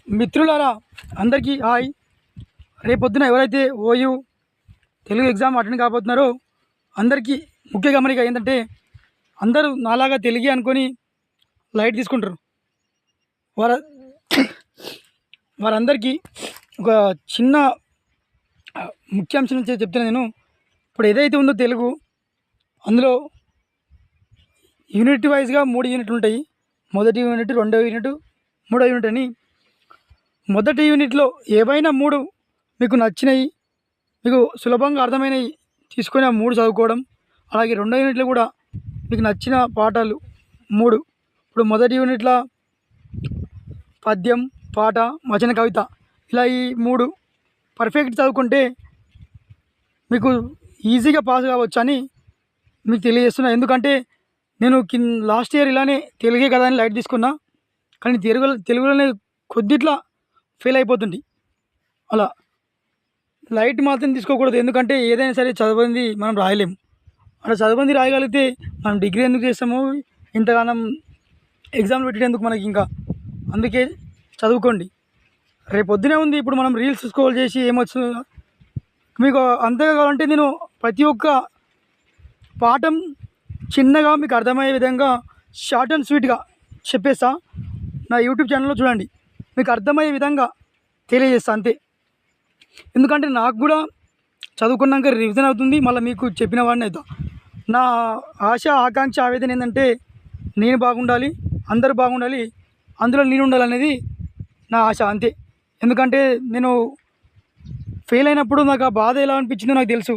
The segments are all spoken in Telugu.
మిత్రులారా అందరికీ హాయ్. రేపొద్దున ఎవరైతే ఓయూ తెలుగు ఎగ్జామ్ అటెండ్ కాబోతున్నారో అందరికీ ముఖ్య గమనిక ఏంటంటే, అందరూ నాలాగా తెలుగే అనుకొని లైట్ తీసుకుంటారు. వార వారందరికీ ఒక చిన్న ముఖ్యాంశం చెప్తున్నా నేను. ఇప్పుడు ఏదైతే ఉందో తెలుగు, అందులో యూనిట్ వైజ్గా 3 యూనిట్లు ఉంటాయి. మొదటి యూనిట్, రెండవ యూనిట్, మూడవ యూనిట్ అని. మొదటి యూనిట్లో ఏవైనా 3 మీకు నచ్చినవి, మీకు సులభంగా అర్థమైనవి తీసుకొని ఆ 3 చదువుకోవడం. అలాగే రెండో యూనిట్లో కూడా మీకు నచ్చిన పాఠాలు 3. ఇప్పుడు మొదటి యూనిట్లో పద్యం, పాట, వచన, కవిత, ఇలా ఈ 3 పర్ఫెక్ట్ చదువుకుంటే మీకు ఈజీగా పాస్ కావచ్చు అని మీకు తెలియజేస్తున్నా. ఎందుకంటే నేను లాస్ట్ ఇయర్ ఇలానే తెలుగే కదా అని లైట్ తీసుకున్నా, కానీ తెలుగులోనే కొద్దిట్లా ఫెయిల్ అయిపోతుంది. అలా లైట్ మాత్రం తీసుకోకూడదు. ఎందుకంటే ఏదైనా సరే చదివింది మనం రాయలేము. అలా చదివింది రాయగలిగితే మనం డిగ్రీ ఎందుకు చేస్తాము, ఇంతగానం ఎగ్జామ్లు పెట్టేందుకు మనకి. ఇంకా అందుకే చదువుకోండి. రేపు పొద్దునే ఉంది. ఇప్పుడు మనం రీల్స్ స్క్రోల్ చేసి ఏమొచ్చు మీకు అంతగా కావాలంటే నేను ప్రతి ఒక్క పాఠం చిన్నగా మీకు అర్థమయ్యే విధంగా షార్ట్ అండ్ స్వీట్గా చెప్పేస్తా. నా యూట్యూబ్ ఛానల్లో చూడండి, మీకు అర్థమయ్యే విధంగా తెలియజేస్తా అంతే. ఎందుకంటే నాకు కూడా చదువుకున్నాక రివిజన్ అవుతుంది, మళ్ళీ మీకు చెప్పిన వాడిని అవుతా. నా ఆశ, ఆకాంక్ష, ఆవేదన ఏంటంటే నేను బాగుండాలి, అందరూ బాగుండాలి, అందులో నేను ఉండాలనేది నా ఆశ అంతే. ఎందుకంటే నేను ఫెయిల్ అయినప్పుడు నాకు ఆ బాధ ఎలా అనిపించిందో నాకు తెలుసు.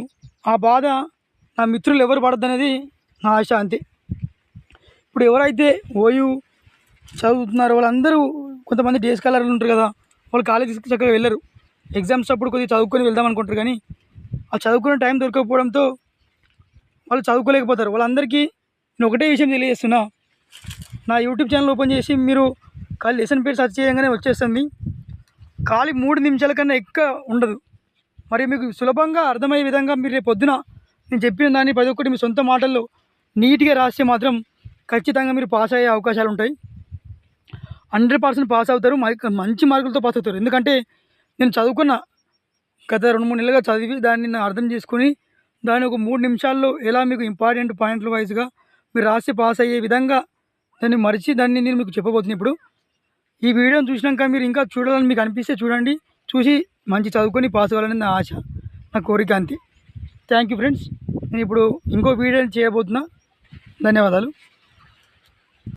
ఆ బాధ నా మిత్రులు ఎవరు పడద్దు అనేది నా ఆశ అంతే. ఇప్పుడు ఎవరైతే ఓయూ చదువుతున్నారో వాళ్ళందరూ, కొంతమంది డేస్ స్కాలర్లు ఉంటారు కదా, వాళ్ళు కాలేజీకి చక్కగా వెళ్ళరు. ఎగ్జామ్స్ అప్పుడు కొద్దిగా చదువుకొని వెళ్దాం అనుకుంటారు, కానీ ఆ చదువుకునే టైం దొరకకపోవడంతో వాళ్ళు చదువుకోలేకపోతారు. వాళ్ళందరికీ నేను ఒకటే విషయం తెలియజేస్తున్నా. నా యూట్యూబ్ ఛానల్ ఓపెన్ చేసి మీరు ఖాళీ లెసన్ పేరు సెర్చ్ చేయగానే వచ్చేస్తుంది. ఖాళీ 3 నిమిషాల కన్నా ఎక్కువ ఉండదు. మరి మీకు సులభంగా అర్థమయ్యే విధంగా మీరు రేపు పొద్దున నేను చెప్పిన దాన్ని ప్రతి ఒక్కటి మీ సొంత మాటల్లో నీట్గా రాస్తే మాత్రం ఖచ్చితంగా మీరు పాస్ అయ్యే అవకాశాలు ఉంటాయి. 100% పాస్ అవుతారు. మంచి మార్కులతో పాస్ అవుతారు. ఎందుకంటే నేను చదువుకున్న గత 2-3 నెలలుగా చదివి దాన్ని నేను అర్థం చేసుకుని దాన్ని ఒక 3 నిమిషాల్లో ఎలా మీకు ఇంపార్టెంట్ పాయింట్ల వైజ్గా మీరు రాసి పాస్ అయ్యే విధంగా దాన్ని మరిచి దాన్ని నేను మీకు చెప్పబోతున్నాను. ఇప్పుడు ఈ వీడియోని చూసినాక మీరు ఇంకా చూడాలని మీకు అనిపిస్తే చూడండి. చూసి మంచి చదువుకొని పాస్ అవ్వాలని నా ఆశ, నా కోరిక అంతే. Thank you friends. నేను ఇప్పుడు ఇంకో వీడియోని చేయబోతున్నా. ధన్యవాదాలు.